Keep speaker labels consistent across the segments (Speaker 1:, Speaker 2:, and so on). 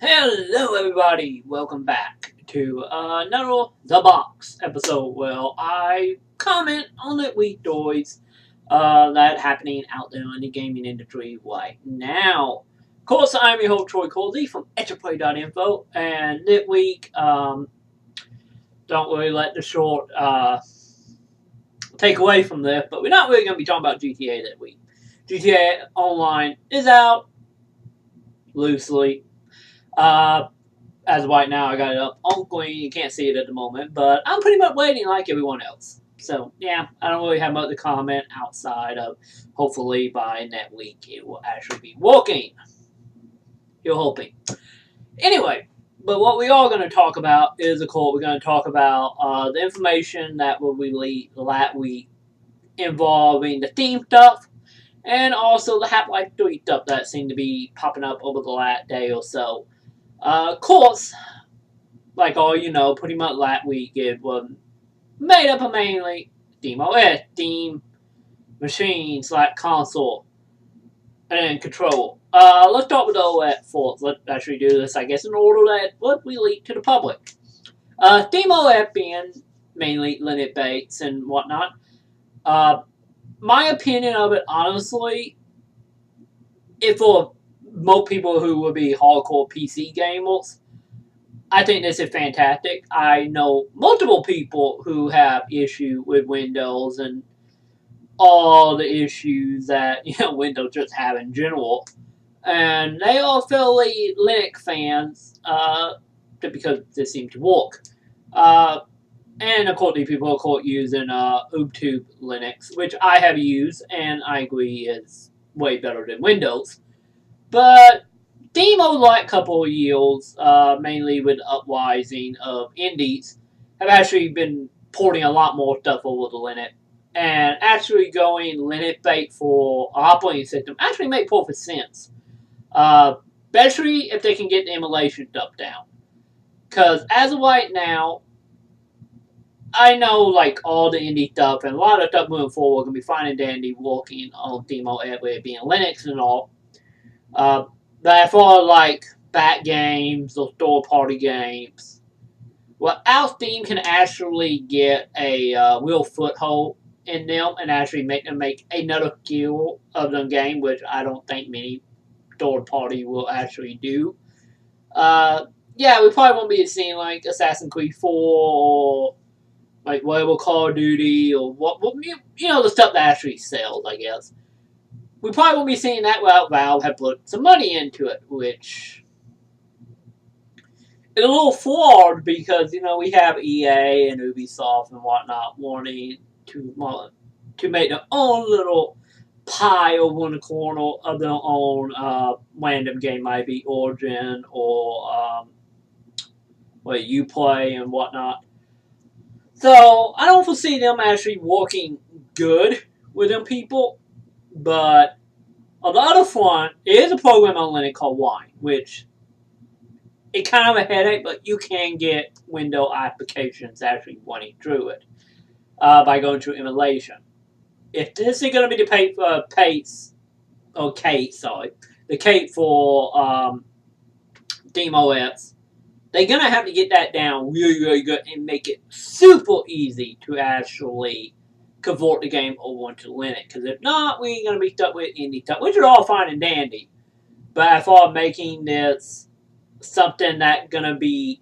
Speaker 1: Hello, everybody. Welcome back to another The Box episode where I comment on the week toys that are happening out there in the gaming industry right now. Of course, I'm your host, Troy Colsey from Etchaplay.info, and this week, don't really let the short take away from this, but we're not really going to be talking about GTA this week. GTA Online is out loosely. As of right now, I got it up on screen. You can't see it at the moment, but I'm pretty much waiting like everyone else. So, yeah, I don't really have much to comment outside of hopefully by next week it will actually be working. You're hoping. Anyway, but what we are going to talk about is, of course, we're going to talk about the information that will release last week involving the theme stuff and also the Half-Life 3 stuff that seemed to be popping up over the last day or so. Of course, like all you know, pretty much last week it was made up of mainly SteamOS, Steam machines like console and control. Let's start with the OS first. Let's actually do this, I guess, in order that what we leak to the public. SteamOS being mainly Linux based and whatnot. My opinion of it, honestly, if for most people who would be hardcore PC gamers, I think this is fantastic. I know multiple people who have issue with Windows and all the issues that Windows just have in general, and they are fairly Linux fans because this seems to work. And of course, these people are caught using Ubuntu Linux, which I have used, and I agree is way better than Windows. But Steam over the last couple of years, mainly with uprising of indies, have actually been porting a lot more stuff over to Linux. And actually going Linux based for operating system actually make perfect sense. Especially if they can get the emulation stuff down. Because as of right now, I know like all the indie stuff and a lot of stuff moving forward can be fine and dandy working on SteamOS with it being Linux and all. But for like back games or third party games, well, our Steam can actually get a real foothold in them and actually make them make another skill of the game, which I don't think many third party will actually do. Yeah, we probably won't be seeing like Assassin's Creed 4 or like whatever Call of Duty or what the stuff that actually sells, I guess. We probably won't be seeing that without Valve have put some money into it, which is a little flawed because we have EA and Ubisoft and whatnot wanting to make their own little pie over in the corner of their own random game, might be Origin or what Uplay and whatnot. So I don't foresee them actually working good with them people, but on the other front, there is a program on Linux called Wine, which it's kind of a headache, but you can get Windows applications actually running through it by going through emulation. If this is going to be the the Kate for SteamOS, they're going to have to get that down really, really good and make it super easy to actually convert the game over into Linux. Because if not, we ain't going to be stuck with indie stuff, which are all fine and dandy. But as far as making this something that's going to be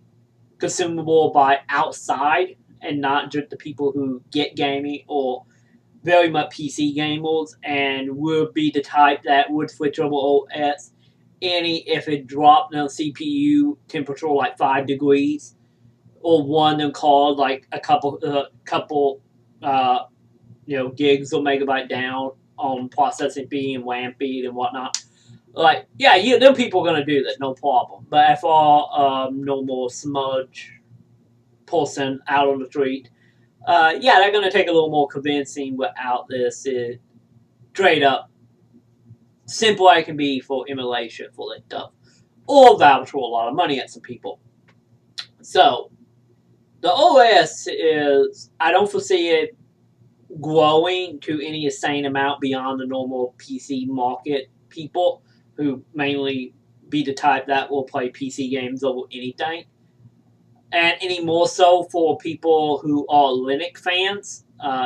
Speaker 1: consumable by outside and not just the people who get gaming or very much PC gamers and would be the type that would switch over OS if it dropped the CPU temperature like 5 degrees or one them called like a couple gigs or megabyte down on processing speed and RAM speed and whatnot. Like, yeah, them people are going to do that, no problem. But if all normal smudge person out on the street, they're going to take a little more convincing without this straight up simple I can be for emulation for that stuff. Or Valve throw a lot of money at some people. So, the OS is, I don't foresee it growing to any insane amount beyond the normal PC market people who mainly be the type that will play PC games over anything. And any more so for people who are Linux fans,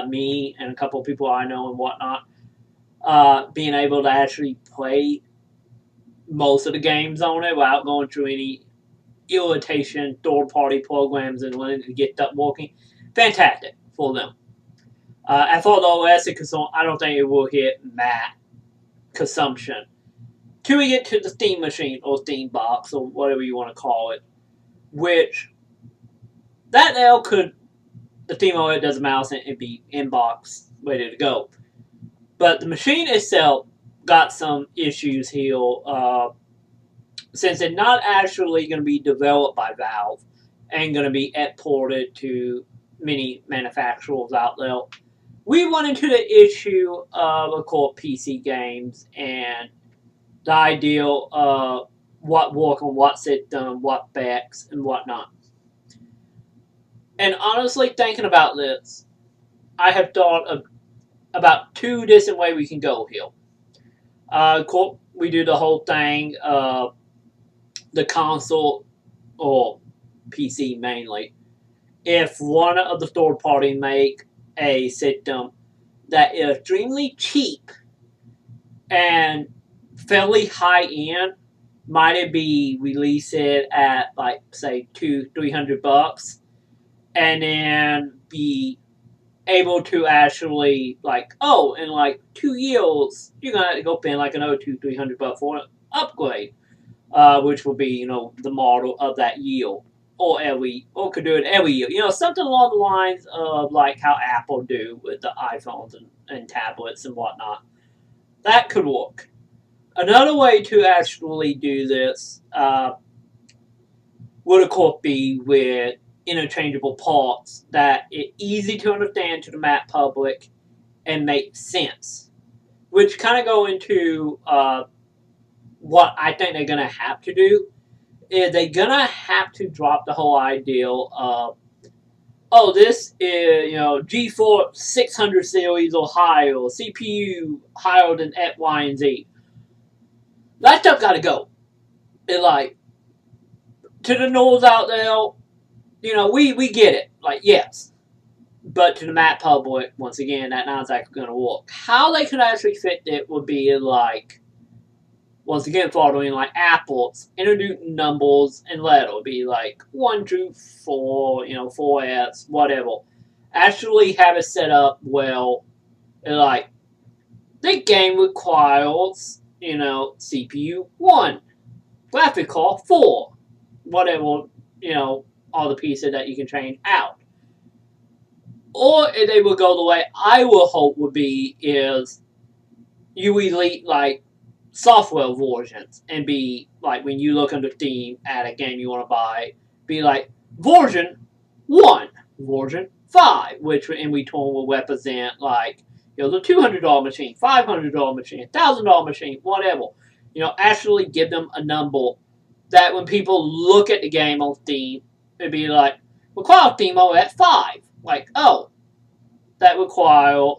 Speaker 1: me and a couple of people I know and whatnot, being able to actually play most of the games on it without going through any irritation, third-party programs and letting it get that working. Fantastic for them. As far as the OS is concerned, I don't think it will hit max consumption. Till we get to the Steam machine or Steam box or whatever you want to call it, which that now could, the Steam OS does a mouse and be inbox ready to go. But the machine itself got some issues here since it's not actually going to be developed by Valve and going to be exported to many manufacturers out there. We went into the issue of course, PC games and the ideal of what work on what system, what specs, and whatnot. And honestly, thinking about this, I have thought of about two different ways we can go here. Of course, we do the whole thing, the console, or PC mainly. If one of the third party make a system that is extremely cheap and fairly high end, might it be release it at like say $200-300, and then be able to actually like, oh, in like 2 years you're gonna have to go spend like another $200-300 for an upgrade, which will be the model of that year. Or could do it every year. Something along the lines of like how Apple do with the iPhones and tablets and whatnot. That could work. Another way to actually do this would of course be with interchangeable parts that are easy to understand to the mass public and make sense. Which kind of go into what I think they're going to have to do. Is they're going to have to drop the whole idea of, oh, this is, GeForce 600 series or higher, or CPU higher than X, Y, and Z. That stuff got to go. It's like, to the nerds out there, we get it. Like, yes. But to the mass public, once again, that's not exactly going to work. How they could actually fit it would be like, once again, following like Apple's introducing numbers and letter. It'll be like 1 through 4, 4S, whatever. Actually have it set up well. And like, the game requires, CPU 1, graphic card 4, whatever, all the pieces that you can change out. Or if they would go the way I would hope would be is you elite like software versions and be like when you look under Steam at a game you want to buy, be like version 1, version 5, which in return will represent like the $200 machine, $500 machine, $1,000 machine, whatever. Actually give them a number that when people look at the game on Steam, it'd be like require Steam at 5. Like, oh, that require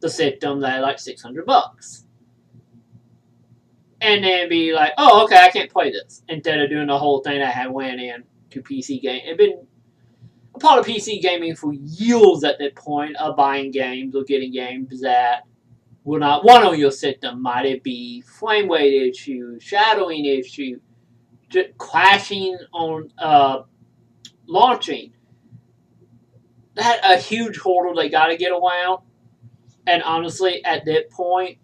Speaker 1: the system that like $600. And then be like, oh, okay, I can't play this. Instead of doing the whole thing that I went in to PC game. It's been a part of PC gaming for years at that point of buying games or getting games that will not run on your system. Might it be frame rate issue, shadowing issue, just crashing on launching. That's a huge hurdle they got to get around. And honestly, at that point,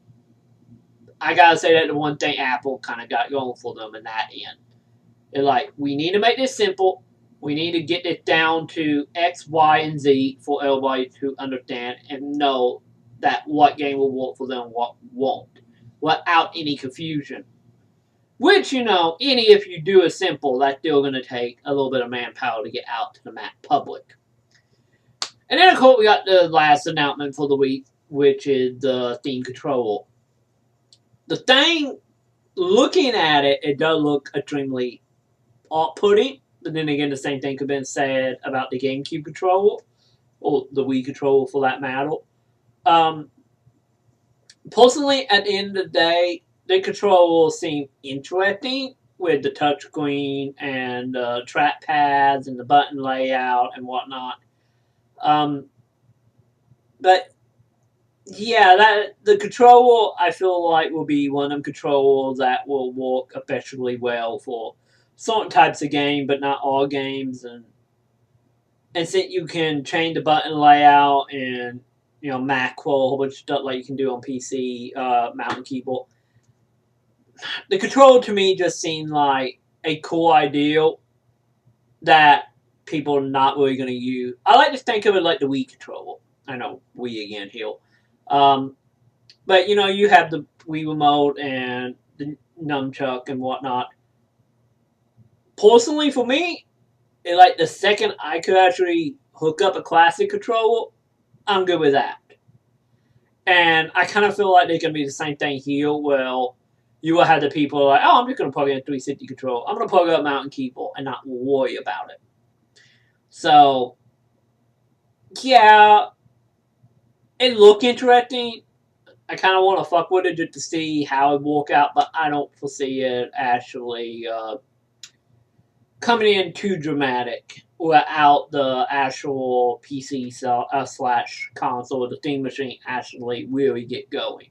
Speaker 1: I gotta say that the one thing Apple kind of got going for them in that end. They're like, we need to make this simple. We need to get it down to X, Y, and Z for everybody to understand and know that what game will work for them and what won't. Without any confusion. Which, if you do it simple, that's still going to take a little bit of manpower to get out to the mass public. And then, of course, we got the last announcement for the week, which is the Steam controller. The thing, looking at it, it does look extremely off-putting. But then again, the same thing could have been said about the GameCube controller, or the Wii controller for that matter. Personally, at the end of the day, the controller seemed interesting with the touchscreen and track pads and the button layout and whatnot. But yeah, that the controller I feel like will be one of them controllers that will work especially well for certain types of game, but not all games. And since you can change the button layout and macro, a whole bunch of stuff like you can do on PC, mouse and keyboard. The controller to me just seemed like a cool idea that people are not really going to use. I like to think of it like the Wii controller. I know Wii again here. But you have the Wii remote and the nunchuck and whatnot. Personally, for me, like the second I could actually hook up a classic controller, I'm good with that. And I kind of feel like they're going to be the same thing here. Well, you will have the people like, oh, I'm just going to plug in a 360 controller. I'm going to plug up mouse and keyboard and not worry about it. So, yeah, it looked interesting. I kind of want to fuck with it just to see how it work out, but I don't foresee it actually coming in too dramatic without the actual PC slash console, the Steam machine actually really get going.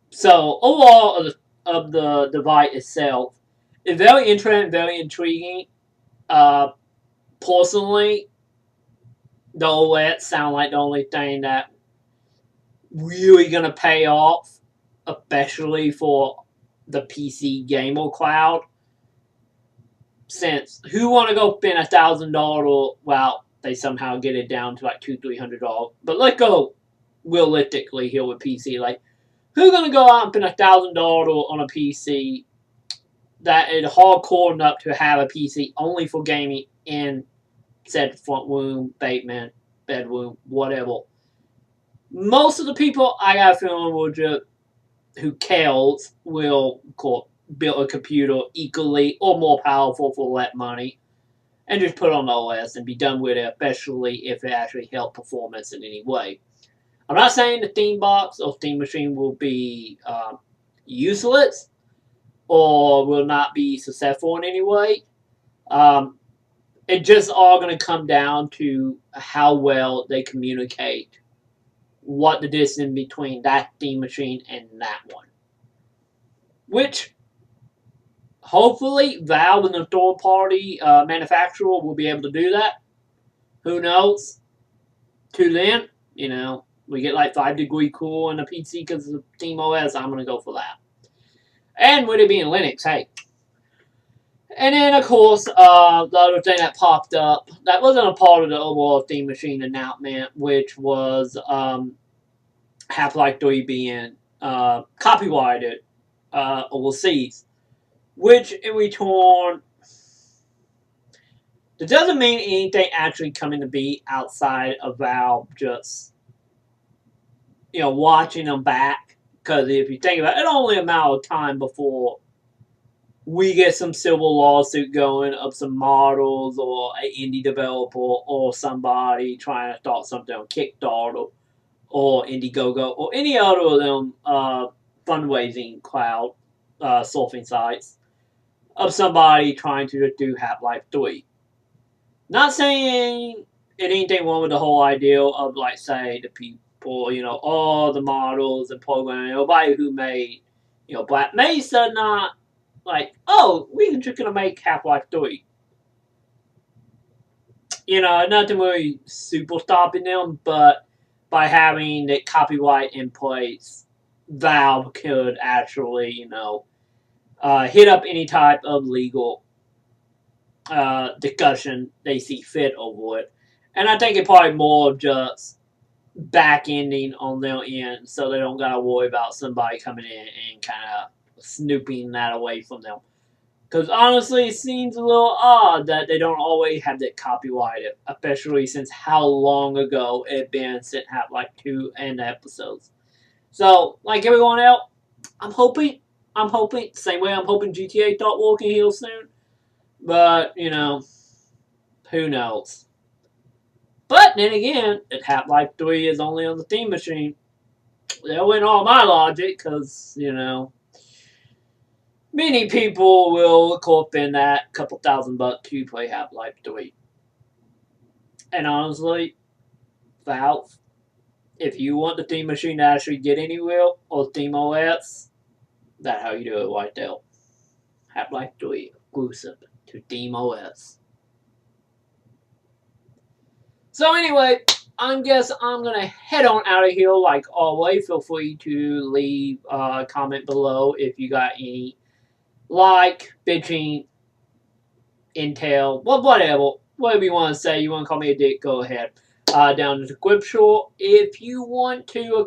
Speaker 1: So overall of the device itself, it's very interesting, very intriguing. Personally, the OLED sound like the only thing that really gonna pay off, especially for the PC gamer cloud. Since who want to go spend $1,000? Well, they somehow get it down to like $200-300. But let's go realistically here with PC. Like, who's gonna go out and spend $1,000 on a PC that is hardcore enough to have a PC only for gaming in said front room, basement, bedroom, whatever? Most of the people I got a feeling will just who cares will build a computer equally or more powerful for that money and just put on the OS and be done with it, especially if it actually helps performance in any way. I'm not saying the Steam box or Steam machine will be useless or will not be successful in any way. It just all going to come down to how well they communicate what the distance between that Steam machine and that one. Which, hopefully, Valve and the third-party manufacturer will be able to do that. Who knows? To then, we get like 5-degree cool in a PC because of Steam OS, I'm going to go for that. And with it being Linux, hey. And then, of course, the other thing that popped up, that wasn't a part of the overall Steam machine announcement, which was Half-Life 3 being copyrighted overseas. Which, in return, it doesn't mean anything actually coming to be outside of Valve just, watching them back. Because if you think about it, it's only a matter of time before we get some civil lawsuit going of some models or an indie developer or somebody trying to start something on Kickstarter or Indiegogo or any other of them fundraising cloud surfing sites of somebody trying to do Half-Life 3. Not saying anything wrong with the whole idea of, like, say, the people, all the models and programming, nobody who made, Black Mesa, not like, oh, we're just going to make Half-Life 3. Nothing really super stopping them, but by having the copyright in place, Valve could actually, hit up any type of legal discussion they see fit over it. And I think it probably more of just back-ending on their end so they don't got to worry about somebody coming in and kind of snooping that away from them. Because honestly, it seems a little odd that they don't always have that copyrighted, especially since how long ago it been since Half-Life 2 and episodes. So, like everyone else, I'm hoping, same way I'm hoping GTA start working here soon. But, who knows. But then again, if Half-Life 3 is only on the Steam machine, that went all my logic, because, many people will spend that couple $1,000 to play Half-Life 3. And honestly, Valve, if you want the Steam machine to actually get anywhere, or Steam OS, that's how you do it right there. Half-Life 3 exclusive to Steam OS. So anyway, I guess I'm gonna head on out of here. Like always, feel free to leave a comment below if you got any bitching, intel, well, whatever you want to say. You want to call me a dick? Go ahead. Down in the description. If you want to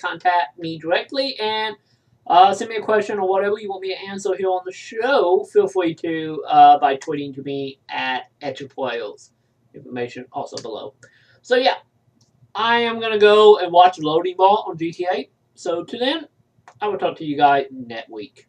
Speaker 1: contact me directly and send me a question or whatever you want me to answer here on the show, feel free to by tweeting to me at @etchaplayers. Information also below. So yeah, I am gonna go and watch Loading Ball on GTA. So to then, I will talk to you guys next week.